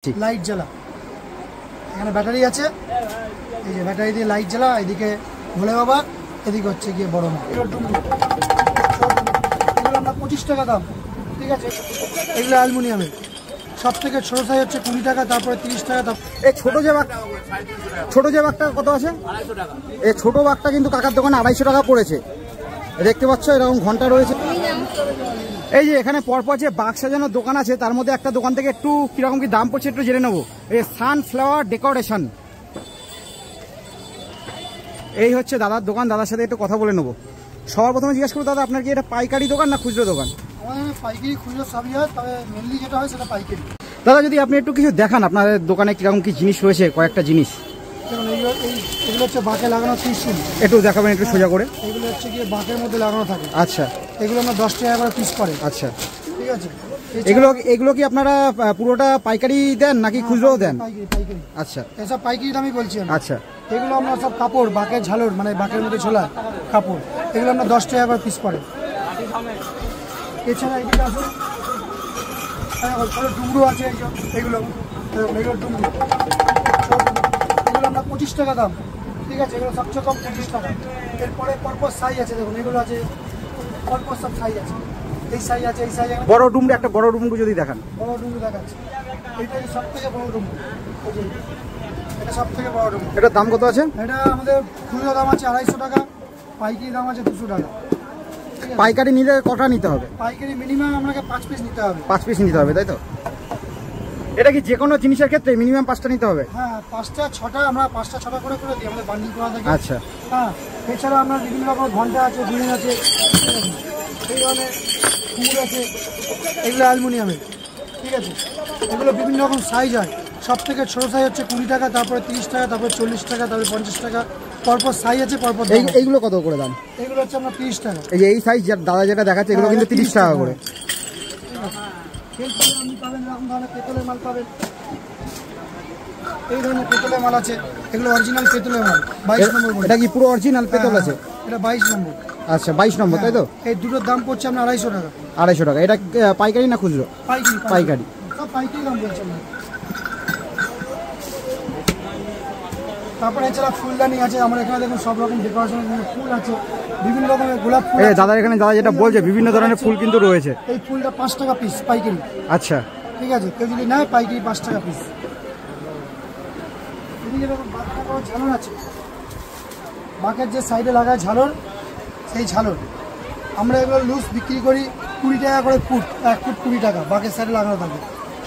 Light জ্বালা, এখানে battery আছে, এই যে ব্যাটারি দিয়ে লাইট জ্বালা, এদিকে ভোলে বাবা, এদিকে হচ্ছে গিয়ে বড় মা। এগুলো আমরা 25 টাকা দাম, ঠিক আছে। এগুলো অ্যালুমিনিয়ামের, সব থেকে ছোট সাইজ হচ্ছে 20 টাকা, তারপরে 30 টাকা। এই ছোট যে বাঘটা কত আছে? এই ছোট বাঘটা কিন্তু কাকার দোকানে 250 টাকা পড়েছে। দেখতে পাচ্ছ এরকম ঘন্টা রয়েছে। এই যে এখানে পরপর যে বাঘ সাজানোর দোকান আছে, তার মধ্যে একটা দোকান থেকে একটু কিরকম কি দাম পড়ছে একটু জেনে নেবো। এই সানফ্লাওয়ার ডেকোরেশন, এই হচ্ছে দাদার দোকান। দাদার সাথে একটু কথা বলে নেবো। সবার প্রথমে জিজ্ঞাসা করবো, দাদা আপনার কি এটা পাইকারি দোকান না খুচরো দোকান? আমাদের পাইকারি খুচরো সবই হয়, তবে মেনলি যেটা হয় সেটা পাইকারি। দাদা যদি আপনি একটু কিছু দেখান আপনাদের দোকানে কিরকম কি জিনিস রয়েছে, কয়েকটা জিনিস। এগুলো হচ্ছে বাঁকে লাগানো ত্রিশূল, একটু দেখাবেন একটু সোজা করে। এগুলো হচ্ছে গিয়ে বাঁকের মধ্যে লাগানো থাকে। আচ্ছা, এগুলো আমরা 10 টাকা করে পিস করে। আচ্ছা, ঠিক আছে। এগুলো কি আপনারা পুরোটা পাইকারি দেন নাকি খুচরো দেন? পাইকারি। আচ্ছা, এসব পাইকারি দামই বলছি। আচ্ছা, এগুলো আমরা সব কাপড়, বাঁকের ঝালর মানে বাঁকের মধ্যে ঝোলা কাপড়, এগুলো আমরা 10 টাকা করে পিস করে। এছাড়া এদিকে আসুন, ডুমরু আছে, এগুলো ডুমরু, এগুলো আমরা 25 টাকা দাম, ঠিক আছে। এগুলো সবচেয়ে কম 25 টাকা। এরপরে পরপর সাইজ আছে, দেখুন এগুলো আছে পরপর সব সাইজ আছে। এই সাইজ আছে, এই সাইজ। বড় ডুমরু, একটা বড় ডুমরু যদি দেখান। বড় ডুমরু দেখাচ্ছে, এইটাই সব থেকে বড় ডুমরু, এটা সব থেকে বড় ডুমরু। এটার দাম কত আছে? এটা আমাদের খুচরো দাম আছে 250 টাকা, পাইকারি দাম আছে 200 টাকা। পাইকারি নিলে কটা নিতে হবে? পাইকারি মিনিমাম আপনাকে 5 পিস নিতে হবে। 5 পিস নিতে হবে, তাই তো? এটা কি যে কোনো জিনিসের ক্ষেত্রে মিনিমাম 5টা নিতে হবে? হ্যাঁ, 5টা 6টা, আমরা 5টা 6টা করে দিই, আমাদের বান্ডিল করা থাকে। আচ্ছা, হ্যাঁ। এছাড়া আমরা বিভিন্ন রকম ঘন্টা আছে, বিন আছে, এই ধরনের কুকুর আছে, এগুলো অ্যালুমিনিয়ামের, ঠিক আছে। এগুলো বিভিন্ন রকম সাইজ হয়, সব থেকে ছোট সাইজ হচ্ছে 20 টাকা, তারপরে 30 টাকা, তারপরে 40 টাকা, তারপরে 50 টাকা, পরপর সাইজ আছে পরপর। এইগুলো কত করে দাম? এগুলো হচ্ছে আমরা 30 টাকা। এই সাইজ দাদা যেটা দেখাচ্ছে এগুলো কিন্তু 30 টাকা করে। আপনি পাবেন এরকম ধরনের পেতলের মাল পাবেন, এই ধরনের পেতলের মাল আছে, এগুলো অরিজিনাল পেতলের মাল। 22 নম্বর। এটা কি পুরো অরিজিনাল পেতল আছে? এটা 22 নম্বর। আচ্ছা, 22 নম্বর, তাই তো? এই দুটোর দাম পড়ছে আমরা 250 টাকা। 250 টাকা। এটা পাইকারি না খুচরো? পাইকারি। সব পাইকারি দাম বলছে আমরা। তারপরে এছাড়া ফুলদানি আছে, আমরা এখানে দেখুন সব রকম ডেকোরেশন ফুল আছে, বিভিন্ন রকমের গোলাপ ফুল। দাদা এখানে দাদা যেটা বলছে বিভিন্ন ধরনের ফুল কিন্তু রয়েছে। এই ফুলটা 5 টাকা পিস পাইকারি। আচ্ছা, ঠিক আছে। কেউ যদি নেয় পাইকারি 5 টাকা পিস। এদিকে দেখুন বাঁকের কোনো ঝালর আছে, বাঁকের যে সাইডে লাগায় ঝালর, সেই ঝালর আমরা এগুলো লুজ বিক্রি করি 20 টাকা করে ফুট, 1 ফুট 20 টাকা, বাঁকের সাইডে লাগানো থাকে।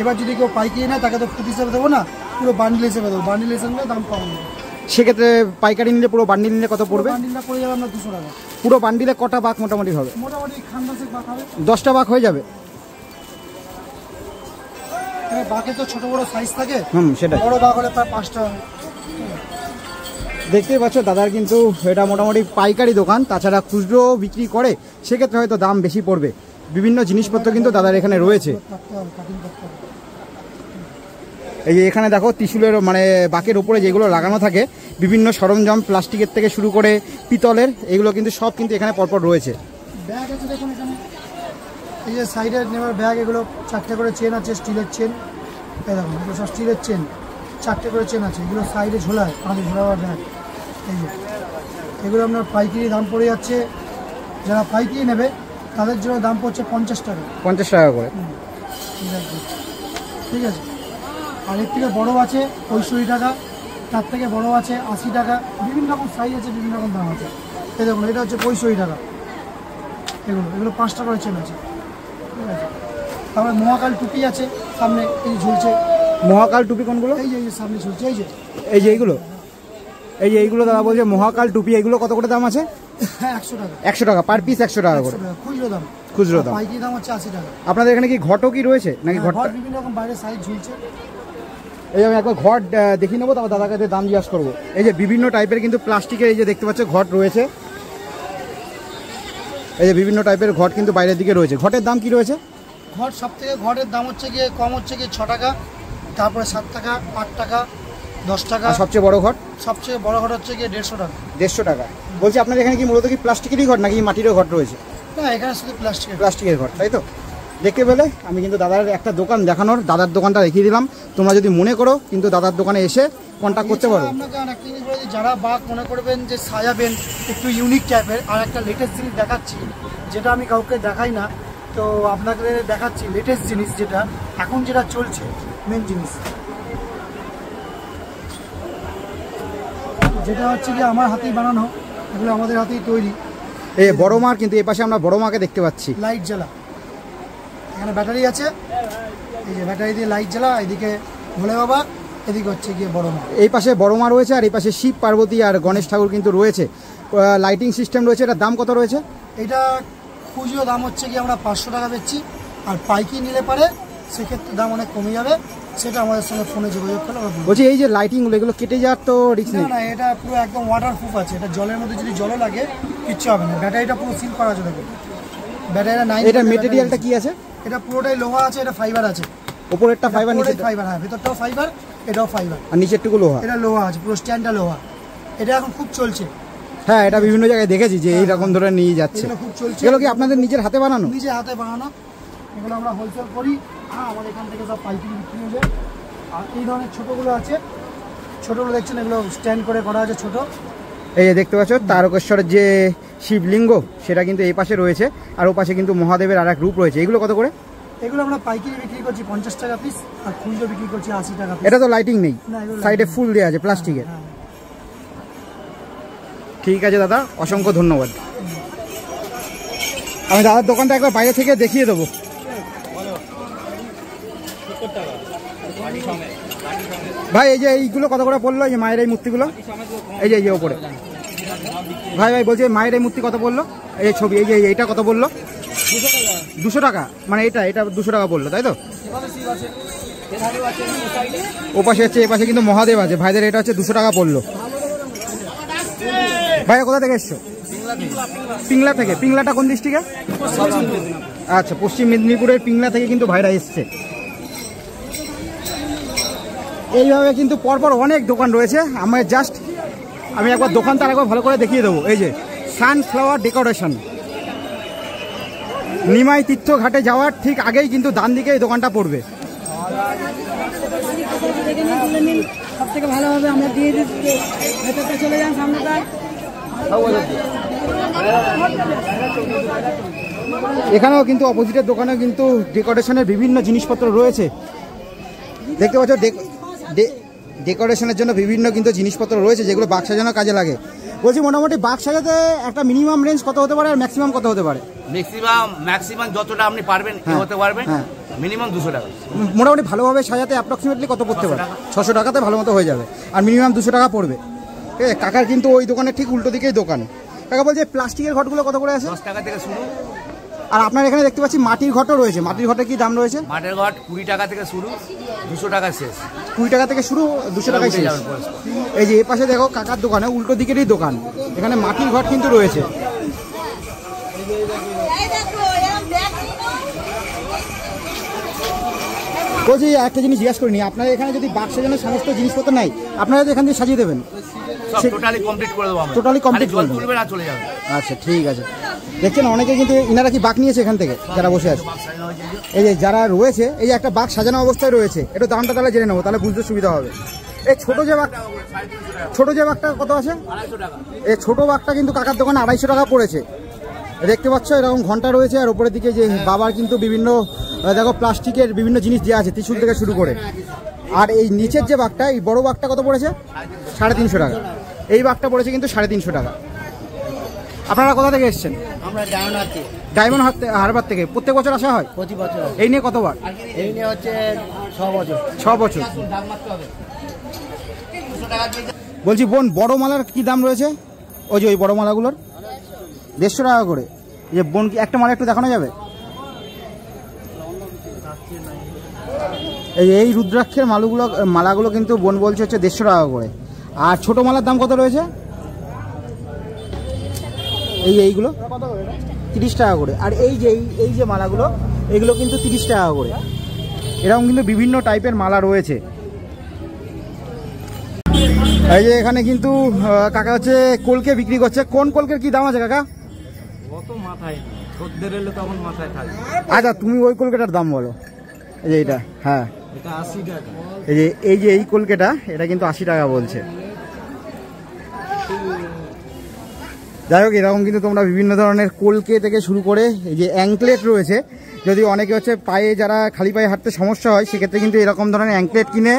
এবার যদি কেউ পাইকারি নেয় তাকে তো ফুট হিসেবে দেবো না, পুরো বান্ডিল হিসেবে দেবো। বান্ডিল হিসেবে দাম কম হবে। সেক্ষেত্রে পাইকারি নিলে পুরো বান্ডিল নিলে কত পড়বে? বান্ডিলটা পড়ে যাবে আমরা 200 টাকা। পুরো বান্ডিলে কটা বাঘ মোটামুটি হবে? মোটামুটি খান্দাসের বাঘ হবে, 10টা বাঘ হয়ে যাবে। বাঘে তো ছোট বড় সাইজ থাকে, সেটা বড় বাঘ হলে প্রায় 5টা হবে। দেখতেই পাচ্ছ দাদার কিন্তু এটা মোটামুটি পাইকারি দোকান, তাছাড়া খুচরো বিক্রি করে, সেক্ষেত্রে হয়তো দাম বেশি পড়বে। বিভিন্ন জিনিসপত্র কিন্তু দাদার এখানে রয়েছে। এই যে এখানে দেখো ত্রিশূলের মানে বাঁকের উপরে যেগুলো লাগানো থাকে বিভিন্ন সরঞ্জাম, প্লাস্টিকের থেকে শুরু করে পিতলের, এগুলো কিন্তু সব কিন্তু এখানে পরপর রয়েছে। ব্যাগ আছে দেখুন এখানে, এই যে সাইডে নেওয়ার ব্যাগ, এগুলো 4টে করে চেন আছে, স্টিলের চেন। এই দেখুন এগুলো সব স্টিলের চেন, 4টে করে চেন আছে, এগুলো সাইডে ঝোলায়, আমাদের ঝোলাবার ব্যাগ। এই যে এগুলো আপনার পাইকারি দাম পড়ে যাচ্ছে, যারা পাইকারি নেবে তাদের জন্য দাম পড়ছে 50 টাকা। 50 টাকা করে, ঠিক আছে। আর এর থেকে বড়ো আছে 65 টাকা, তার থেকে বড়ো আছে 80 টাকা, বিভিন্ন রকম সাইজ আছে, বিভিন্ন রকম দাম আছে। এই দেখুন এটা হচ্ছে 65 টাকা, এগুলো 5 টাকা করে চেন আছে, ঠিক আছে। তারপরে মহাকাল টুপি আছে সামনে, এই ঝুলছে। মহাকাল টুপি কোনগুলো? এই যে সামনে ঝুলছে, এই যে এইগুলো দাদা বলছে মহাকাল টুপি, এগুলো কত করে দাম আছে? 100 টাকা। 100 টাকা পার পিস, 100 টাকা করে খুচরো দাম। পাইকারি দাম হচ্ছে 80 টাকা। আপনাদের এখানে কি ঘটও কি রয়েছে নাকি? ঘট বিভিন্ন রকম বাইরে সাইজ ঝুলছে। এই আমি একবার ঘট দেখিয়ে নেবো, তারপর দাদার কাছে দাম জিজ্ঞাসা করবো। এই যে বিভিন্ন টাইপের কিন্তু প্লাস্টিকের এই যে দেখতে পাচ্ছ ঘট রয়েছে, এই যে বিভিন্ন টাইপের ঘট কিন্তু বাইরের দিকে রয়েছে। ঘটের দাম কি রয়েছে? ঘট সব থেকে ঘটের দাম হচ্ছে গিয়ে কম হচ্ছে গিয়ে 6 টাকা, তারপরে 7 টাকা, 8 টাকা, 10 টাকা। সবচেয়ে বড় ঘট? সবচেয়ে বড় ঘট হচ্ছে গিয়ে 150 টাকা। 150 টাকা। বলছি আপনাদের এখানে কি মূলত কি প্লাস্টিকেরই ঘট নাকি মাটিরও ঘট রয়েছে? না, এখানে শুধু প্লাস্টিকের ঘট, তাই তো? দেখতে পেলে আমি কিন্তু দাদার একটা দোকান দেখানোর, দাদার দোকানটা দেখিয়ে দিলাম। তোমরা যদি মনে করো কিন্তু দাদার দোকানে এসে কন্ট্যাক্ট করতে পারো। আপনাকে একটা জিনিস বলে, যারা বাঘ মনে করবেন যে সাজাবেন একটু ইউনিক টাইপের, আর একটা লেটেস্ট জিনিস দেখাচ্ছি যেটা আমি কাউকে দেখাই না, তো আপনাকে দেখাচ্ছি লেটেস্ট জিনিস যেটা এখন যেটা চলছে মেন জিনিস, যেটা হচ্ছে কি আমার হাতেই বানানো, এগুলো আমাদের হাতেই তৈরি। এই বড় মার, কিন্তু এই পাশে আমরা বড় মাকে দেখতে পাচ্ছি। লাইট জ্বালা, এখানে ব্যাটারি আছে, এই যে ব্যাটারি দিয়ে লাইট জ্বালা, এদিকে ভোলে বাবা, এদিকে হচ্ছে গিয়ে বড় মা। এই পাশে বড় মা রয়েছে আর এই পাশে শিব পার্বতী আর গণেশ ঠাকুর কিন্তু রয়েছে। লাইটিং সিস্টেম রয়েছে। এটার দাম কত রয়েছে? এটা খুচরো দাম হচ্ছে কি আমরা 500 টাকা বেচছি, আর পাইকি নিলে পারে সেক্ষেত্রে দাম অনেক কমে যাবে, সেটা আমাদের সঙ্গে ফোনে যোগাযোগ করলে আমরা বলবো। বলছি এই যে লাইটিংগুলো, এগুলো কেটে যাওয়ার তো রিস্ক নেই? না, এটা পুরো একদম ওয়াটারপ্রুফ আছে, এটা জলের মধ্যে যদি জলও লাগে কিচ্ছু হবে না। ব্যাটারিটা পুরো সিল করা আছে, দেখো ব্যাটারিটা 9। এটা মেটেরিয়ালটা কি আছে? এটা পুরোটাই লোহা আছে, এটা ফাইবার আছে। উপরেরটা ফাইবার, নিচে ফাইবার, হ্যাঁ ভেতরটাও ফাইবার, এটাও ফাইবার, আর নিচেরটুকু লোহা। এটা লোহা আছে, পুরো স্ট্যান্ডটা লোহা। এটা এখন খুব চলছে। হ্যাঁ, এটা বিভিন্ন জায়গায় দেখেছি যে এইরকম ধরে নিয়ে যাচ্ছে। এগুলো খুব চলছে। এগুলো কি আপনাদের নিজের হাতে বানানো? নিজের হাতে বানানো, এগুলো আমরা হোলসেল করি। হ্যাঁ, আমাদের এখান থেকে সব পাইকারি বিক্রি হয়ে যায়। আর এই ধরনের ছোটোগুলো আছে, ছোটোগুলো দেখছেন, এগুলো স্ট্যান্ড করে করা আছে ছোটো। এই যে দেখতে পাচ্ছ তারকেশ্বরের যে শিবলিঙ্গ, সেটা কিন্তু এই পাশে রয়েছে, আর ও পাশে কিন্তু মহাদেবের আর এক রূপ রয়েছে। এগুলো কত করে? এগুলো আমরা পাইকারি বিক্রি করছি 50 টাকা পিস, আর খুচরো বিক্রি করছি 80 টাকা পিস। এটা তো লাইটিং নেই, না, এগুলো সাইডে lighting ফুল দেওয়া আছে প্লাস্টিকের। হ্যাঁ। ঠিক আছে দাদা, অসংখ্য ধন্যবাদ। আমি দাদার দোকানটা একবার বাইরে থেকে দেখিয়ে দেবো। ভাই এই যে এইগুলো কত করে পড়লো, এই যে মায়ের এই মূর্তিগুলো, এই যে ওপরে? ভাই বলছি মায়ের এই মূর্তি কত পড়লো? এই ছবি, এই যে এইটা কত বললো? 200 টাকা। মানে এটা 200 টাকা পড়লো, তাই তো? ও পাশে হচ্ছে, এ পাশে কিন্তু মহাদেব আছে। ভাইদের এটা হচ্ছে 200 টাকা পড়লো। ভাইয়া কোথা থেকে এসছো? পিংলা থেকে। পিংলাটা কোন ডিস্ট্রিক্টে? আচ্ছা, পশ্চিম মেদিনীপুরের পিংলা থেকে কিন্তু ভাইরা এসছে। এইভাবে কিন্তু পরপর অনেক দোকান রয়েছে। আমি একবার দোকানটা আরেকবার ভালো করে দেখিয়ে দেবো। এই যে সানফ্লাওয়ার ডেকোরেশন, নিমাই তীর্থ ঘাটে যাওয়ার ঠিক আগেই কিন্তু ডান দিকে এই দোকানটা পড়বে। সব থেকে ভালো হবে আমরা দিয়ে দিচ্ছি, ভেতরটা চলে যান সামনেটা। এখানেও কিন্তু অপোজিটের দোকানেও কিন্তু ডেকোরেশনের বিভিন্ন জিনিসপত্র রয়েছে। দেখতে পাচ্ছ ডেকোরেশনের জন্য বিভিন্ন কিন্তু জিনিসপত্র রয়েছে, যেগুলো বাক্স সাজানোর কাজে লাগে। বলছি মোটামুটি বাক্স সাজাতে একটা মিনিমাম রেঞ্জ কত হতে পারে আর ম্যাক্সিমাম কত হতে পারে? ম্যাক্সিমাম যতটা আপনি পারবেন হতে পারবেন, মিনিমাম 200 টাকা। মোটামুটি ভালোভাবে সাজাতে অ্যাপ্রক্সিমেটলি কত পড়তে পারে? 600 টাকাতে ভালো মতো হয়ে যাবে, আর মিনিমাম 200 টাকা পড়বে। ঠিক আছে, কাকার কিন্তু ওই দোকানের ঠিক উল্টো দিকেই দোকান। কাকা বলছে প্লাস্টিকের ঘটগুলো কত করে আছে? 10 টাকা থেকে শুরু। আর আপনার এখানে দেখতে পাচ্ছি মাটির ঘটও রয়েছে। মাটির ঘটের কি দাম রয়েছে? মাটির ঘট 20 টাকা থেকে শুরু, 200 টাকা শেষ। 20 টাকা থেকে শুরু, 200 টাকায় শেষ। এই যে এ পাশে দেখো কাকার দোকানে উল্টো দিকেরই দোকান, এখানে মাটির ঘট কিন্তু রয়েছে। বলছি একটা জিনিস জিজ্ঞাসা করিনি, আপনারা এখানে যদি বাক্স সাজানোর সমস্ত জিনিসপত্র নাই, আপনারা এখান থেকে সাজিয়ে দেবেন? টোটালি কমপ্লিট করে দেবো আমরা। টোটালি কমপ্লিট জল তুলবে না, চলে যাবে। আচ্ছা ঠিক আছে। দেখছেন অনেকে কিন্তু ইনারা কি বাঘ নিয়েছে এখান থেকে যারা বসে আছে? এই যে যারা রয়েছে, এই যে একটা বাঘ সাজানো অবস্থায় রয়েছে, একটু দামটা তাহলে জেনে নেবো, তাহলে বুঝতে সুবিধা হবে। এই ছোট যে বাঘটা কত আছে? এই ছোট বাঘটা কিন্তু কাকার দোকানে 250 টাকা পড়েছে। দেখতে পাচ্ছ এরকম ঘন্টা রয়েছে, আর উপরের দিকে যে বাবার কিন্তু বিভিন্ন দেখো প্লাস্টিকের বিভিন্ন জিনিস দেওয়া আছে, ত্রিশূল থেকে শুরু করে। আর এই নিচের যে বাঘটা, এই বড় বাঘটা কত পড়েছে? 350 টাকা। এই বাঘটা পড়েছে কিন্তু 350 টাকা। আপনারা কোথা থেকে এসেছেন? আমরা ডায়মন্ড হারবার থেকে। প্রত্যেক বছর আসা হয়? প্রতি বছর। এই নিয়ে কতবার? এই নিয়ে হচ্ছে 6 বছর। 6 বছর। বলছি বোন, বড় মালার কি দাম রয়েছে? ওই যে ওই বড় মালাগুলোর 150 টাকা করে। যে বোন কি একটা মালা একটু দেখানো যাবে? এই রুদ্রাক্ষের মালাগুলো কিন্তু বোন বলছে হচ্ছে 150 টাকা করে। আর ছোট মালার দাম কত রয়েছে? এইগুলো 30 টাকা করে। আর এই যে মালাগুলো, এগুলো কিন্তু 30 টাকা করে। এরকম কিন্তু বিভিন্ন টাইপের মালা রয়েছে। এই যে এখানে কিন্তু কাকা হচ্ছে কলকে বিক্রি করছে। কোন কলকের কি দাম আছে কাকা? কত মাথায় খদ্দের এলে তখন মাথায় থাকবে। আচ্ছা তুমি ওই কলকাতার দাম বলো, এই যে এটা, হ্যাঁ এটা 80 টাকা। এই যে এই কলকাতা এটা কিন্তু 80 টাকা বলছে। যাই হোক, এরকম কিন্তু তোমরা বিভিন্ন ধরনের কলকে থেকে শুরু করে এই যে অ্যাঙ্কলেট রয়েছে, যদি অনেকে হচ্ছে পায়ে যারা খালি পায়ে হাঁটতে সমস্যা হয় সেক্ষেত্রে কিন্তু এরকম ধরনের অ্যাঙ্কলেট কিনে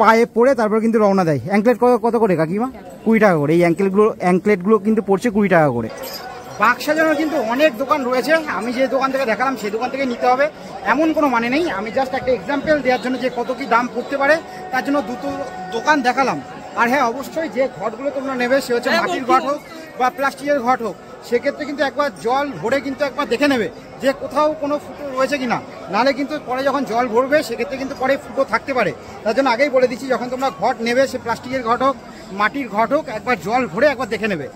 পায়ে পরে তারপর কিন্তু রওনা দেয়। অ্যাঙ্কলেট কত করে কাকিমা? 20 টাকা করে। এই অ্যাঙ্কলেটগুলো কিন্তু পড়ছে 20 টাকা করে। বাক্স সাজানোর কিন্তু অনেক দোকান রয়েছে, আমি যে দোকান থেকে দেখালাম সেই দোকান থেকে নিতে হবে এমন কোনো মানে নেই। আমি জাস্ট একটা এক্সাম্পল দেওয়ার জন্য যে কত কি দাম পড়তে পারে তার জন্য দুটো দোকান দেখালাম। আর হ্যাঁ, অবশ্যই যে ঘটগুলো তোমরা নেবে সে হচ্ছে মাটির ঘট হোক বা প্লাস্টিকের ঘট হোক, সেক্ষেত্রে কিন্তু একবার জল ভরে কিন্তু একবার দেখে নেবে যে কোথাও কোনো ফুটো রয়েছে কিনা, নাহলে কিন্তু পরে যখন জল ভরবে সেক্ষেত্রে কিন্তু পরে ফুটো থাকতে পারে। তার জন্য আগেই বলে দিচ্ছি, যখন তোমরা ঘট নেবে সে প্লাস্টিকের ঘট হোক মাটির ঘট হোক, একবার জল ভরে একবার দেখে নেবে।